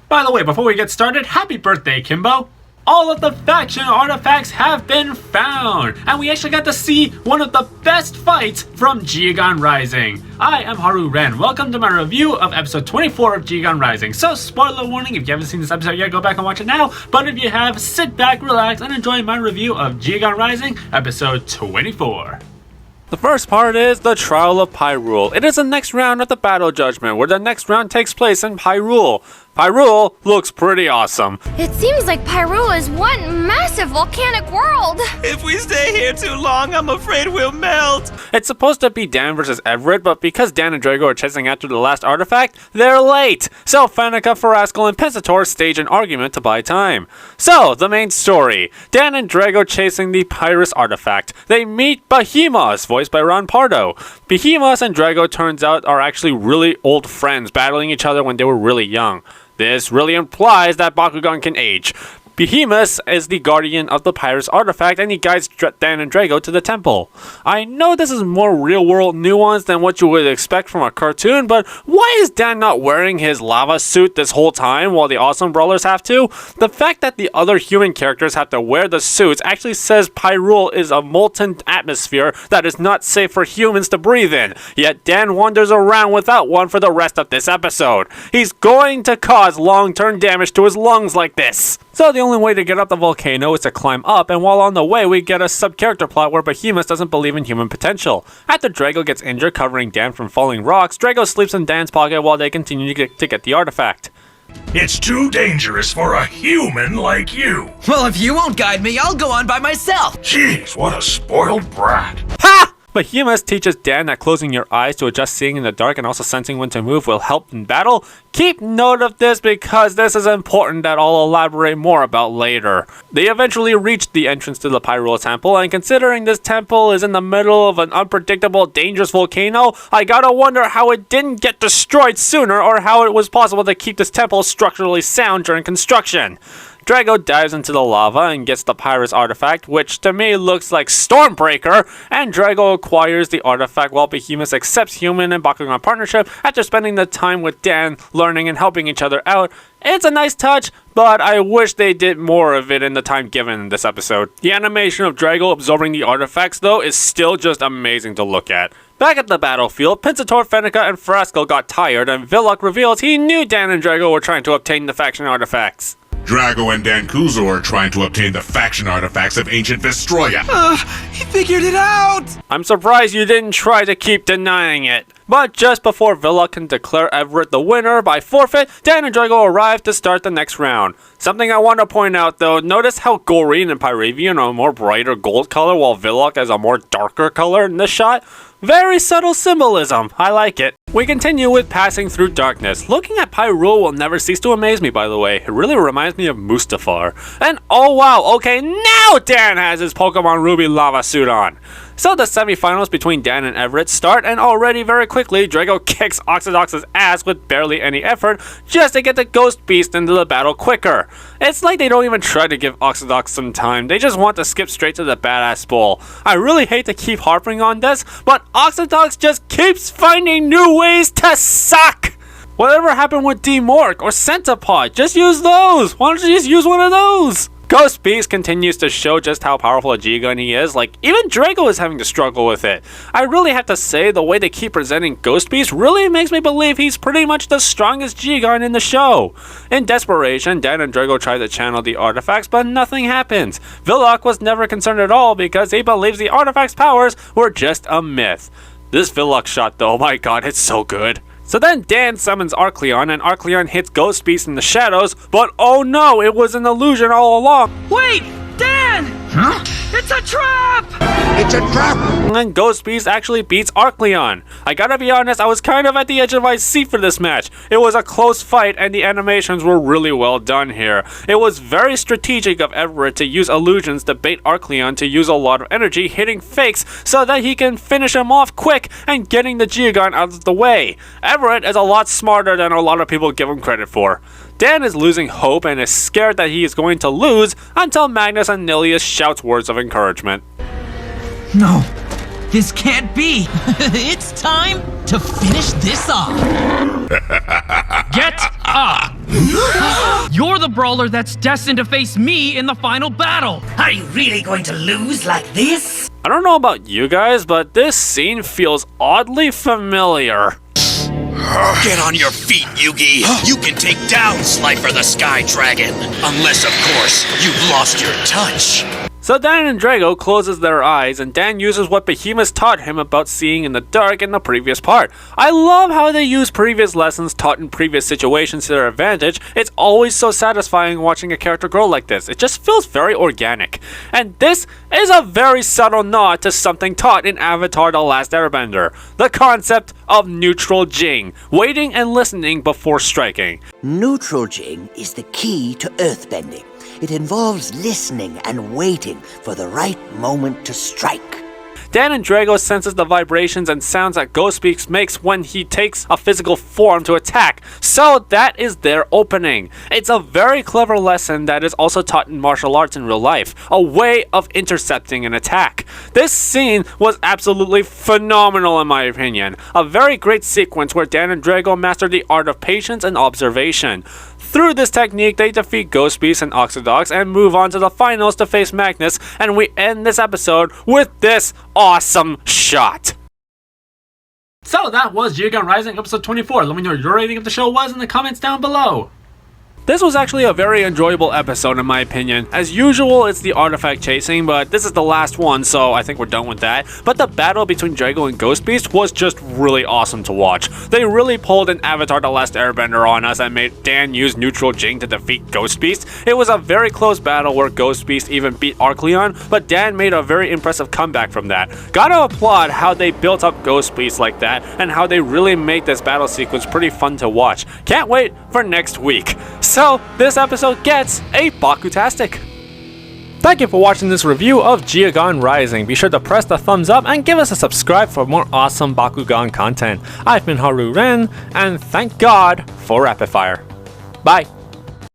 By the way, before we get started, happy birthday, Kimbo! All of the faction artifacts have been found, and we actually got to see one of the best fights from Geogan Rising. I am Haru Ren. Welcome to my review of episode 24 of Geogan Rising. So, spoiler warning, if you haven't seen this episode yet, go back and watch it now. But if you have, sit back, relax, and enjoy my review of Geogan Rising, episode 24. The first part is the Trial of Pyrule. It is the next round of the Battle Judgment, where the next round takes place in Pyrule. Pyrule looks pretty awesome. It seems like Pyrule is one massive volcanic world. If we stay here too long, I'm afraid we'll melt. It's supposed to be Dan versus Everett, but because Dan and Drago are chasing after the last artifact, they're late. So Fanica, Farascal, and Pensator stage an argument to buy time. So, the main story. Dan and Drago chasing the Pyrus artifact. They meet Behemoth, voiced by Ron Pardo. Behemoth and Drago, turns out, are actually really old friends, battling each other when they were really young. This really implies that Bakugan can age. Behemoth is the guardian of the Pyrus artifact, and he guides Dan and Drago to the temple. I know this is more real-world nuance than what you would expect from a cartoon, but why is Dan not wearing his lava suit this whole time while the awesome brawlers have to? The fact that the other human characters have to wear the suits actually says Pyrule is a molten atmosphere that is not safe for humans to breathe in, yet Dan wanders around without one for the rest of this episode. He's going to cause long-term damage to his lungs like this. So the only way to get up the volcano is to climb up, and while on the way we get a sub-character plot where Behemoth doesn't believe in human potential. After Drago gets injured covering Dan from falling rocks, Drago sleeps in Dan's pocket while they continue to get the artifact. It's too dangerous for a human like you. Well, if you won't guide me, I'll go on by myself. Jeez, what a spoiled brat. Ha! Behemoth teaches Dan that closing your eyes to adjust seeing in the dark and also sensing when to move will help in battle. Keep note of this because this is important that I'll elaborate more about later. They eventually reach the entrance to the Pyrule Temple, and considering this temple is in the middle of an unpredictable, dangerous volcano, I gotta wonder how it didn't get destroyed sooner or how it was possible to keep this temple structurally sound during construction. Drago dives into the lava and gets the Pyrus artifact, which to me looks like Stormbreaker, and Drago acquires the artifact while Behemoth accepts human and Bakugan partnership after spending the time with Dan, learning and helping each other out. It's a nice touch, but I wish they did more of it in the time given in this episode. The animation of Drago absorbing the artifacts, though, is still just amazing to look at. Back at the battlefield, Pensator, Fanica, and Farascal got tired, and Villock reveals he knew Dan and Drago were trying to obtain the faction artifacts. Drago and Dan Kouzo are trying to obtain the faction artifacts of ancient Vestroya. He figured it out. I'm surprised you didn't try to keep denying it. But just before Villock can declare Everett the winner by forfeit, Dan and Drago arrive to start the next round. Something I want to point out though, notice how Goreen and Pyravian are a more brighter gold color while Villock is a more darker color in this shot. Very subtle symbolism, I like it. We continue with passing through darkness. Looking at Pyrule will never cease to amaze me, by the way. It really reminds me of Mustafar. And oh wow, okay, now Dan has his Pokemon Ruby lava suit on. So the semifinals between Dan and Everett start, and already very quickly, Drago kicks Oxydox's ass with barely any effort just to get the Ghost Beast into the battle quicker. It's like they don't even try to give Oxydox some time, they just want to skip straight to the badass bowl. I really hate to keep harping on this, but Oxydox just keeps finding new ways to suck! Whatever happened with D-Mork or Centipod? Just use those! Why don't you just use one of those? Ghost Beast continues to show just how powerful a G-Gun he is, like even Drago is having to struggle with it. I really have to say the way they keep presenting Ghost Beast really makes me believe he's pretty much the strongest G-Gun in the show. In desperation, Dan and Drago try to channel the artifacts, but nothing happens. Villock was never concerned at all because he believes the artifact's powers were just a myth. This Villock shot though, oh my god, it's so good. So then Dan summons Arcleon, and Arcleon hits Ghost Beast in the shadows, but oh no, it was an illusion all along. Wait, Dan! Huh? It's a trap! It's a trap! And Ghost Beast actually beats Arcleon. I gotta be honest, I was kind of at the edge of my seat for this match. It was a close fight, and the animations were really well done here. It was very strategic of Everett to use illusions to bait Arcleon to use a lot of energy hitting fakes so that he can finish him off quick and getting the Geogan out of the way. Everett is a lot smarter than a lot of people give him credit for. Dan is losing hope and is scared that he is going to lose until Magnus and Nilius shouts words of encouragement. No, this can't be. It's time to finish this off. Get up! the brawler that's destined to face me in the final battle. Are you really going to lose like this? I don't know about you guys, but this scene feels oddly familiar. Get on your feet, Yugi. You can take down Slifer the Sky Dragon. Unless, of course, you've lost your touch. So Dan and Drago closes their eyes, and Dan uses what Behemoth taught him about seeing in the dark in the previous part. I love how they use previous lessons taught in previous situations to their advantage. It's always so satisfying watching a character grow like this. It just feels very organic. And this is a very subtle nod to something taught in Avatar: The Last Airbender. The concept of neutral Jing, waiting and listening before striking. Neutral Jing is the key to earthbending. It involves listening and waiting for the right moment to strike. Dan and Drago senses the vibrations and sounds that Ghostbeak makes when he takes a physical form to attack, so that is their opening. It's a very clever lesson that is also taught in martial arts in real life, a way of intercepting an attack. This scene was absolutely phenomenal in my opinion, a very great sequence where Dan and Drago master the art of patience and observation. Through this technique, they defeat Ghostbeast and Oxydox and move on to the finals to face Magnus, and we end this episode with this awesome shot. So that was Geogan Rising episode 24. Let me know what your rating of the show was in the comments down below. This was actually a very enjoyable episode in my opinion. As usual, it's the artifact chasing, but this is the last one, so I think we're done with that. But the battle between Drago and Ghostbeast was just really awesome to watch. They really pulled an Avatar: The Last Airbender on us and made Dan use neutral Jing to defeat Ghostbeast. It was a very close battle where Ghostbeast even beat Arcleon, but Dan made a very impressive comeback from that. Gotta applaud how they built up Ghostbeast like that, and how they really made this battle sequence pretty fun to watch. Can't wait for next week. So, this episode gets a BakuTastic. Thank you for watching this review of Geogan Rising. Be sure to press the thumbs up and give us a subscribe for more awesome Bakugan content. I've been Haru Ren, and thank God for Rapid Fire. Bye.